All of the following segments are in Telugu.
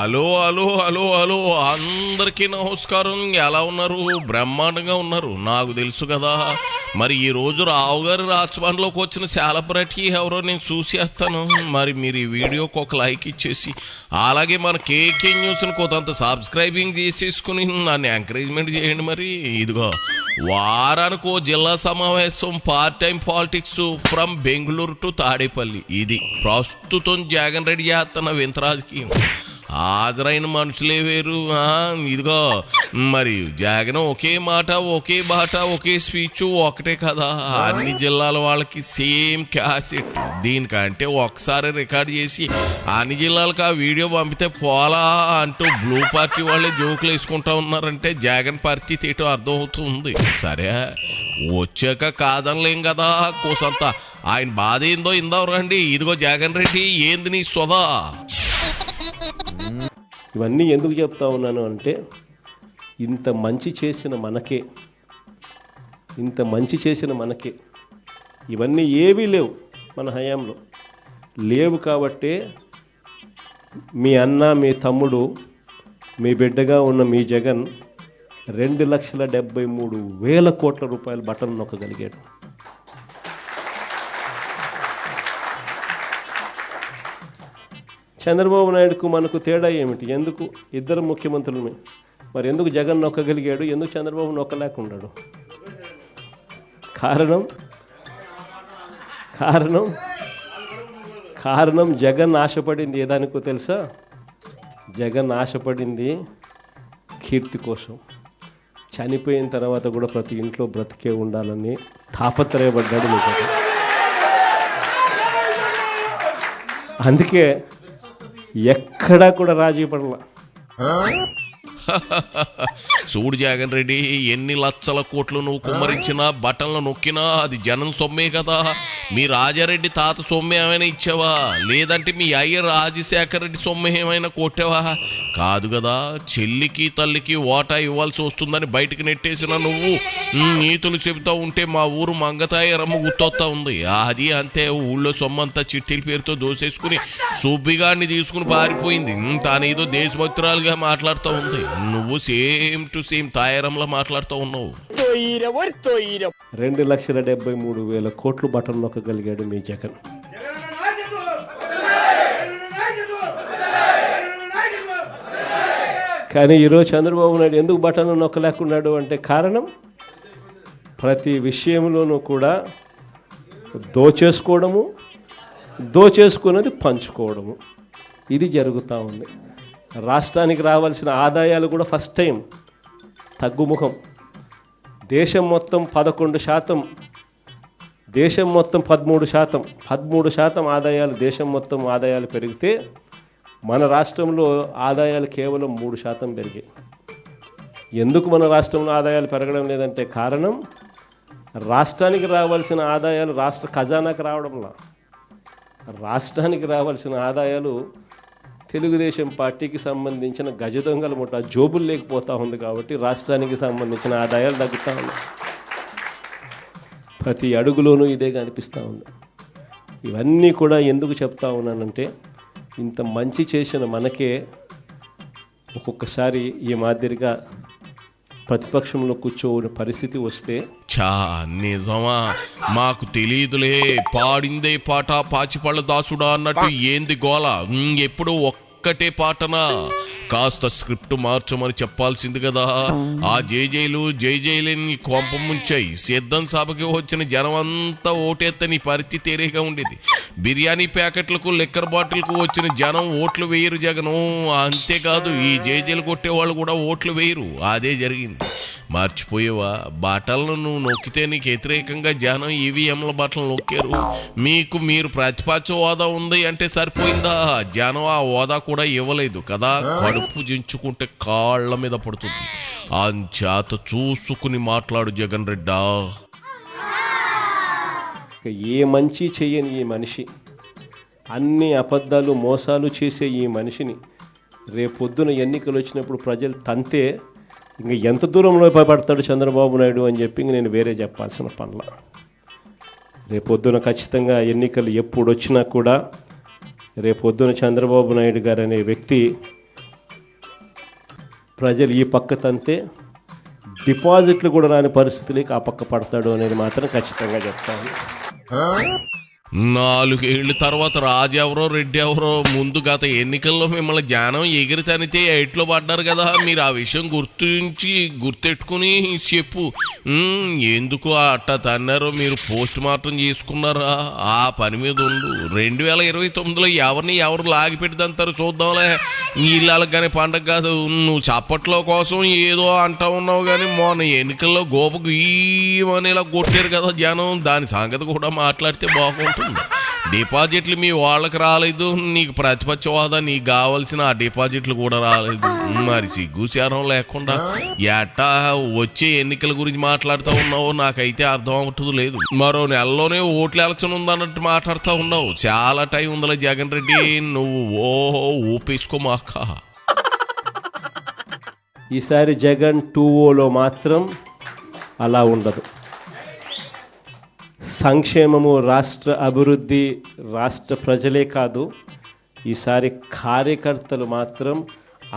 హలో హలో హలో హలో అందరికీ నమస్కారం. ఎలా ఉన్నారు? బ్రహ్మాండంగా ఉన్నారు, నాకు తెలుసు కదా. మరి ఈరోజు రావు గారి రాజమండ్రిలోకి వచ్చిన సెలబ్రిటీ ఎవరో నేను చూసేస్తాను. మరి మీరు ఈ వీడియోకి ఒక లైక్ ఇచ్చేసి అలాగే మన కేకే న్యూస్ని కొంత సబ్స్క్రైబింగ్ చేసేసుకుని నన్ను ఎంకరేజ్మెంట్ చేయండి. మరి ఇదిగో వారానికి ఓ జిల్లా సమావేశం, part time politics from Bengaluru to Tadepalli. ఇది ప్రస్తుతం జగన్ రెడ్డి చేస్తున్న వింత రాజకీయం. హాజరైన మనుషులే వేరు. ఇదిగో మరి జగన్ ఒకే మాట, ఒకే బాట, ఒకే స్పీచ్ ఒకటే కదా. అన్ని జిల్లాల వాళ్ళకి సేమ్ క్యాసెట్. దీనికంటే ఒకసారి రికార్డ్ చేసి అన్ని జిల్లాలకు ఆ వీడియో పంపితే పోలా అంటూ బ్లూ పార్టీ వాళ్ళే జోకులు వేసుకుంటా ఉన్నారంటే జగన్ పరిస్థితి ఏంటో అర్థమవుతుంది. సరే వచ్చాక కాదనలేం కదా. కోసంతా ఆయన బాధ ఏందో ఇందాం రండి. ఇదిగో జగన్ రెడ్డి, ఏంది నీ సొదా? ఇవన్నీ ఎందుకు చెప్తా ఉన్నాను అంటే, ఇంత మంచి చేసిన మనకే ఇవన్నీ ఏవీ లేవు, మన హయాంలో లేవు. కాబట్టే మీ అన్న, మీ తమ్ముడు, మీ బిడ్డగా ఉన్న మీ జగన్ 2,73,000 కోట్ల రూపాయలు బటన్ నొక్కగలిగాడు. చంద్రబాబు నాయుడుకు మనకు తేడా ఏమిటి? ఎందుకు ఇద్దరు ముఖ్యమంత్రులమే? మరి ఎందుకు జగన్ నొక్కగలిగాడు, ఎందుకు చంద్రబాబు నొక్కలేకున్నాడు? కారణం జగన్ ఆశపడింది ఏదానికో తెలుసా? జగన్ ఆశపడింది కీర్తి కోసం. చనిపోయిన తర్వాత కూడా ప్రతి ఇంట్లో బ్రతికే ఉండాలని తాపత్రయపడ్డాడు జగన్. అందుకే ఎక్కడా కూడా రాజీ పడలా. చూడు జగన్ రెడ్డి, ఎన్ని లక్షల కోట్లు నువ్వు కుమ్మరించినా, బటన్లు నొక్కినా అది జనం సొమ్మే కదా. మీ రాజారెడ్డి తాత సొమ్ము ఏమైనా ఇచ్చావా? లేదంటే మీ అయ్య రాజశేఖర రెడ్డి సొమ్ము ఏమైనా కొట్టావా? కాదు కదా. చెల్లికి తల్లికి ఓటా ఇవ్వాల్సి వస్తుందని బయటకు నెట్టేసిన నువ్వు నీతులు చెబుతా ఉంటే మా ఊరు మంగతాయి రమ్మ గుర్తొస్తా ఉంది. అది అంతే, ఊళ్ళో సొమ్మంతా చిట్టీల పేరుతో దోసేసుకుని సుబ్బిగాడిని తీసుకుని పారిపోయింది. తానేదో దేశభక్తురాలుగా మాట్లాడుతూ ఉంది. నువ్వు సేమ్ టు సేమ్ తాయారంలా మాట్లాడుతూ ఉన్నావు. 2,73,000 కోట్లు బటన్ నొక్కగలిగాడు మీ జగన్. కానీ ఈరోజు చంద్రబాబు నాయుడు ఎందుకు బటన్ నొక్కలేకున్నాడు అంటే కారణం, ప్రతి విషయంలోనూ కూడా దోచేసుకున్నది పంచుకోవడము, ఇది జరుగుతూ ఉంది. రాష్ట్రానికి రావాల్సిన ఆదాయాలు కూడా ఫస్ట్ టైం తగ్గుముఖం. దేశం మొత్తం 11%, దేశం మొత్తం 13% ఆదాయాలు, దేశం మొత్తం ఆదాయాలు పెరిగితే మన రాష్ట్రంలో ఆదాయాలు కేవలం 3% పెరిగాయి. ఎందుకు మన రాష్ట్రంలో ఆదాయాలు పెరగడం లేదంటే కారణం, రాష్ట్రానికి రావాల్సిన ఆదాయాలు రాష్ట్ర ఖజానాకు రావడంలా. రాష్ట్రానికి రావాల్సిన ఆదాయాలు తెలుగుదేశం పార్టీకి సంబంధించిన గజ దొంగల ముఠా జోబులు లేకపోతూ ఉంది. కాబట్టి రాష్ట్రానికి సంబంధించిన ఆదాయాలు తగ్గుతూ ఉన్నాయి. ప్రతి అడుగులోనూ ఇదే కనిపిస్తూ ఉంది. ఇవన్నీ కూడా ఎందుకు చెప్తా ఉన్నానంటే, ఇంత మంచి చేసిన మనకే ఒక్కొక్కసారి ఈ మాదిరిగా ప్రతిపక్షంలో కూర్చోని పరిస్థితి వస్తే, నిజమా? మాకు తెలియదులే, పాడిందే పాట పాచిపళ్ళ దాసుడా అన్నట్టు ఏంది గోల? ఎప్పుడు ఒక్కటే పాటనా? కాస్త స్క్రిప్ట్ మార్చమని చెప్పాల్సింది కదా. ఆ జైజైలని కొంప ముంచాయి. సిద్ధం సభకి వచ్చిన జనం అంతా ఓటేత్తని పరిస్థితి తేరేగా ఉండేది. బిర్యానీ ప్యాకెట్లకు, లిక్కర్ బాటిల్కు వచ్చిన జనం ఓట్లు వేయరు జగను. అంతేకాదు, ఈ జైజైలు కొట్టేవాళ్ళు కూడా ఓట్లు వేయరు. అదే జరిగింది. మర్చిపోయేవా? బట్టలను నువ్వు నొక్కితే నీకు వ్యతిరేకంగా జనం ఈవీఎంల బట్టలు నొక్కారు. మీరు ప్రతిపక్ష హోదా ఉంది అంటే సరిపోయిందా? జనం ఆ హోదా కూడా ఇవ్వలేదు కదా. కడుపు జించుకుంటే కాళ్ళ మీద పడుతుంది. అంచేత చూసుకుని మాట్లాడు జగన్ రెడ్డా. ఏ మంచి చెయ్యని ఈ మనిషి, అన్ని అబద్ధాలు మోసాలు చేసే ఈ మనిషిని రేపొద్దున ఎన్నికలు వచ్చినప్పుడు ప్రజలు తంతే ఇంక ఎంత దూరంలో పడతాడు చంద్రబాబు నాయుడు అని చెప్పి నేను వేరే చెప్పాల్సిన పనుల. రేపొద్దున ఖచ్చితంగా ఎన్నికలు ఎప్పుడు వచ్చినా కూడా రేపొద్దున చంద్రబాబు నాయుడు గారు అనే వ్యక్తి ప్రజలు ఈ పక్క తంతే డిపాజిట్లు కూడా రాని పరిస్థితులకి ఆ పక్క పడతాడు అనేది మాత్రం ఖచ్చితంగా చెప్తాను. 4 ఏళ్ళ తర్వాత రాజు ఎవరో రెడ్డి ఎవరో ముందు గత ఎన్నికల్లో మిమ్మల్ని జ్ఞానం ఎగిరి తనితే ఎయిట్లో పడ్డారు కదా. మీరు ఆ విషయం గుర్తెట్టుకుని చెప్పు. ఎందుకు అట్ట తన్నారో మీరు పోస్ట్ మార్టం చేసుకున్నారా? ఆ పని మీద ఉండు. 2029లో ఎవరు లాగి పెట్టుదంటారు చూద్దాంలే. నీళ్ళకి కానీ పండగ కాదు. నువ్వు చప్పట్లో కోసం ఏదో అంటా ఉన్నావు కానీ మొన్న ఎన్నికల్లో గోపకు ఈమనేలా కొట్టారు కదా జనం. దాని సంగతి కూడా మాట్లాడితే బాగుంటుంది. డిపాజిట్లు మీ వాళ్ళకి రాలేదు, నీకు ప్రతిపక్ష హోదా నీకు కావాల్సిన ఆ డిపాజిట్లు కూడా రాలేదు. మరి సిగ్గుశారం లేకుండా ఎట్టా వచ్చే ఎన్నికల గురించి మాట్లాడుతూ ఉన్నావు నాకైతే అర్థం అవుతుంది లేదు. మరో నెలలోనే ఓట్లు ఎలక్షన్ ఉందన్నట్టు మాట్లాడుతూ ఉన్నావు. చాలా టైం ఉందిలే జగన్ రెడ్డి, నువ్వు ఊపేసుకోమాక. ఈసారి జగన్ 2.0లో మాత్రం అలా ఉండదు. సంక్షేమము, రాష్ట్ర అభివృద్ధి, రాష్ట్ర ప్రజలే కాదు, ఈసారి కార్యకర్తలు మాత్రం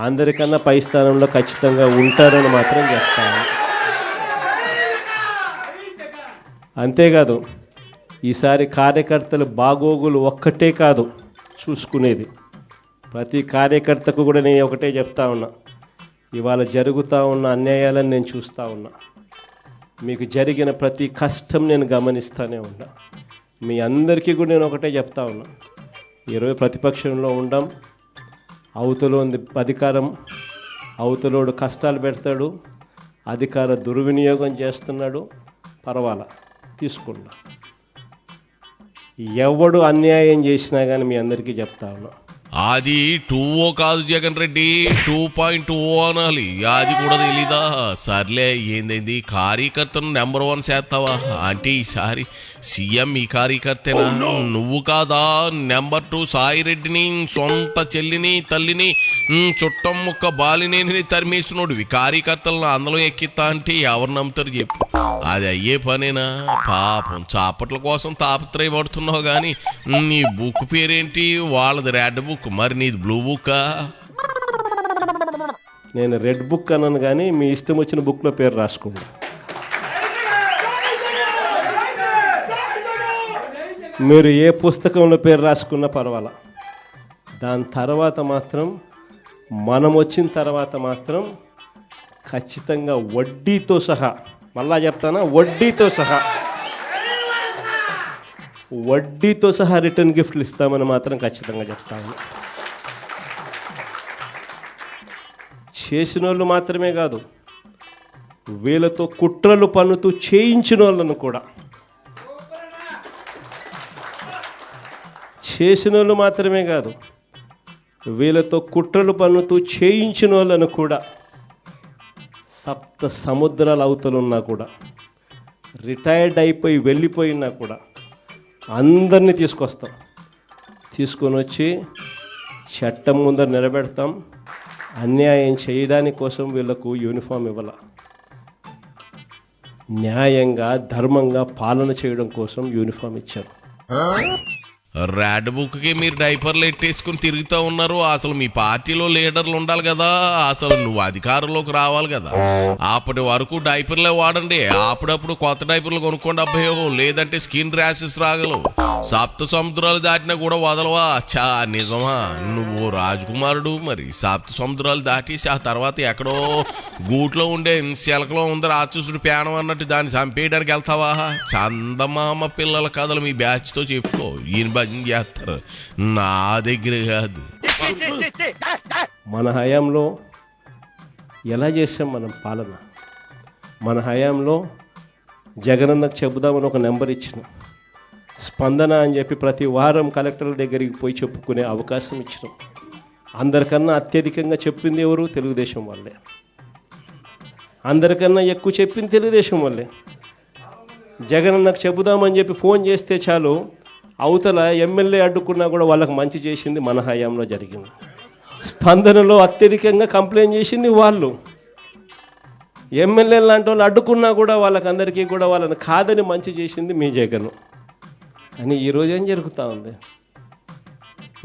అందరికన్నా పై స్థానంలో ఖచ్చితంగా ఉంటారని మాత్రం చెప్తాను. అంతేకాదు, ఈసారి కార్యకర్తలు బాగోగులు ఒక్కటే కాదు చూసుకునేది, ప్రతి కార్యకర్తకు కూడా నేను ఒకటే చెప్తా ఉన్నా. ఇవాళ జరుగుతూ ఉన్న అన్యాయాలను నేను చూస్తూ ఉన్నా. మీకు జరిగిన ప్రతి కష్టం నేను గమనిస్తూనే ఉన్నా. మీ అందరికీ కూడా నేను ఒకటే చెప్తా ఉన్నా. ఈరోజు ప్రతిపక్షంలో ఉండం, అవతలో ఉంది అధికారం, అవతలోడు కష్టాలు పెడతాడు, అధికార దుర్వినియోగం చేస్తున్నాడు, పర్వాలా తీసుకున్నా. ఎవడు అన్యాయం చేసినా కానీ మీ అందరికీ చెప్తా ఉన్నా, అది 2.0 కాదు జగన్ రెడ్డి, 2.0 అనాలి. అది కూడా తెలీదా? సర్లే, ఏందైంది కార్యకర్తను నెంబర్ 1 చేస్తావా అంటే ఈసారి సీఎం ఈ కార్యకర్తేనా? నువ్వు కాదా నెంబర్ 2 సాయిరెడ్డిని, సొంత చెల్లిని, తల్లిని, చుట్టం ముక్క బాలినేని తరిమేసినోడివి కార్యకర్తలను అందులో ఎక్కిస్తా అంటే ఎవరు నమ్ముతారు చెప్పు? అది అయ్యే పనేనా? పాపం చాపట్ల కోసం తాపత్రయపడుతున్నావు కానీ నీ బుక్ పేరేంటి? వాళ్ళది రెడ్ బుక్, మరి నీది బ్లూ బుక్కా? నేను రెడ్ బుక్ అన్నాను కానీ మీ ఇష్టం వచ్చిన బుక్లో పేరు రాసుకోండి. మీరు ఏ పుస్తకంలో పేరు రాసుకున్నా పర్వాలా. దాని తర్వాత మాత్రం మనం వచ్చిన తర్వాత మాత్రం ఖచ్చితంగా వడ్డీతో సహా, మళ్ళా చెప్తానా, వడ్డీతో సహా రిటర్న్ గిఫ్ట్లు ఇస్తామని మాత్రం ఖచ్చితంగా చెప్తాను. చేసిన వాళ్ళు మాత్రమే కాదు, వీళ్ళతో కుట్రలు పన్నుతూ చేయించిన వాళ్ళను కూడా, చేసిన వాళ్ళు మాత్రమే కాదు, వీళ్ళతో కుట్రలు పన్నుతూ చేయించిన వాళ్ళను కూడా, 7 సముద్రాల అవతలున్నా కూడా, రిటైర్డ్ అయిపోయి వెళ్ళిపోయినా కూడా అందరినీ తీసుకొని వచ్చి చట్టం ముందర నిలబెడతాం. అన్యాయం చేయడానికి కోసం వీళ్ళకు యూనిఫామ్ ఇవ్వాల, న్యాయంగా ధర్మంగా పాలన చేయడం కోసం యూనిఫామ్ ఇచ్చారు. రెడ్ బుక్కి మీరు డైపర్లు ఎట్టేసుకుని తిరుగుతూ ఉన్నారు. అసలు మీ పార్టీలో లీడర్లు ఉండాలి కదా, అసలు నువ్వు అధికారంలోకి రావాలి కదా. అప్పటి వరకు డైపర్లే వాడండి, అప్పుడప్పుడు కొత్త డైపర్లు కొనుక్కోండి అబ్బాయో, లేదంటే స్కిన్ ర్యాషెస్ రాగలవు. 7 సముద్రాలు దాటినా కూడా వదలవా? చా నిజమా? నువ్వు రాజకుమారుడు, మరి 7 సముద్రాలు దాటేసి ఆ తర్వాత ఎక్కడో గూట్లో ఉండే శిలకలో ఉంది రాక్షసుడు పేణం అన్నట్టు దాన్ని చంపేయడానికి వెళ్తావా? చందమామ పిల్లల కథలు మీ బ్యాచ్తో చెప్పుకో, ఈయన భజన చేస్తారు, నా దగ్గర కాదు. మన హయాంలో ఎలా చేసాం మనం పాలన? మన హయాంలో జగనన్నకు చెబుదామని ఒక నెంబర్ ఇచ్చిన, స్పందన అని చెప్పి ప్రతి వారం కలెక్టర్ల దగ్గరికి పోయి చెప్పుకునే అవకాశం ఇచ్చినాం. అందరికన్నా అత్యధికంగా చెప్పింది ఎవరు? తెలుగుదేశం వాళ్ళే. అందరికన్నా ఎక్కువ చెప్పింది తెలుగుదేశం వాళ్ళే. జగనన్నకు చెబుదామని చెప్పి ఫోన్ చేస్తే చాలు, అవతల ఎమ్మెల్యే అడ్డుకున్నా కూడా వాళ్ళకి మంచి చేసింది మన హయాంలో జరిగింది. స్పందనలో అత్యధికంగా కంప్లైంట్ చేసింది వాళ్ళు. ఎమ్మెల్యే లాంటి వాళ్ళు అడ్డుకున్నా కూడా వాళ్ళకందరికీ కూడా వాళ్ళని కాదని మంచి చేసింది మీ జగన్. అని ఈరోజు ఏం జరుగుతూ ఉంది?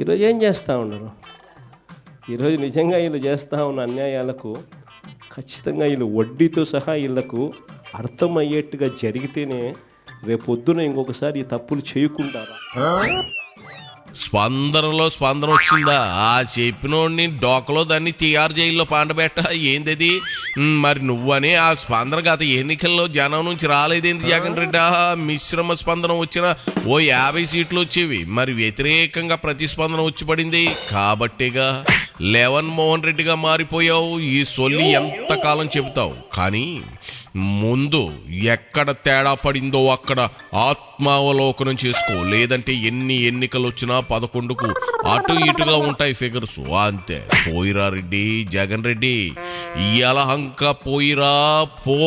ఈరోజు ఏం చేస్తూ ఉన్నారు? ఈరోజు నిజంగా వీళ్ళు చేస్తూ ఉన్న అన్యాయాలకు ఖచ్చితంగా వీళ్ళు వడ్డీతో సహా వీళ్ళకు అర్థమయ్యేట్టుగా జరిగితేనే రేపొద్దున ఇంకొకసారి ఈ తప్పులు చేయకుండారా. స్పందనలో స్పందన వచ్చిందా? ఆ చెప్పినోడిని డోకలో దాన్ని తిహార్ జైల్లో పాండబెట్ట ఏందది? మరి నువ్వనే ఆ స్పందన గత ఎన్నికల్లో జనం నుంచి రాలేదేంటి జగన్ రెడ్డి? మిశ్రమ స్పందన వచ్చిన ఓ 50 సీట్లు వచ్చేవి, మరి వ్యతిరేకంగా ప్రతిస్పందన వచ్చి పడింది కాబట్టేగా మోహన్ రెడ్డిగా మారిపోయావు. ఈ సొల్లి ఎంతకాలం చెబుతావు? కానీ ముందు ఎక్కడ తేడా పడిందో అక్కడ ఆత్మావలోకనం చేసుకో, లేదంటే ఎన్ని ఎన్నికలు వచ్చినా 11కు అటు ఇటుగా ఉంటాయి ఫిగర్స్. అంతే. పోయిరా రెడ్డి, జగన్ రెడ్డి ఇయ్యాల హంక పోయిరా పో.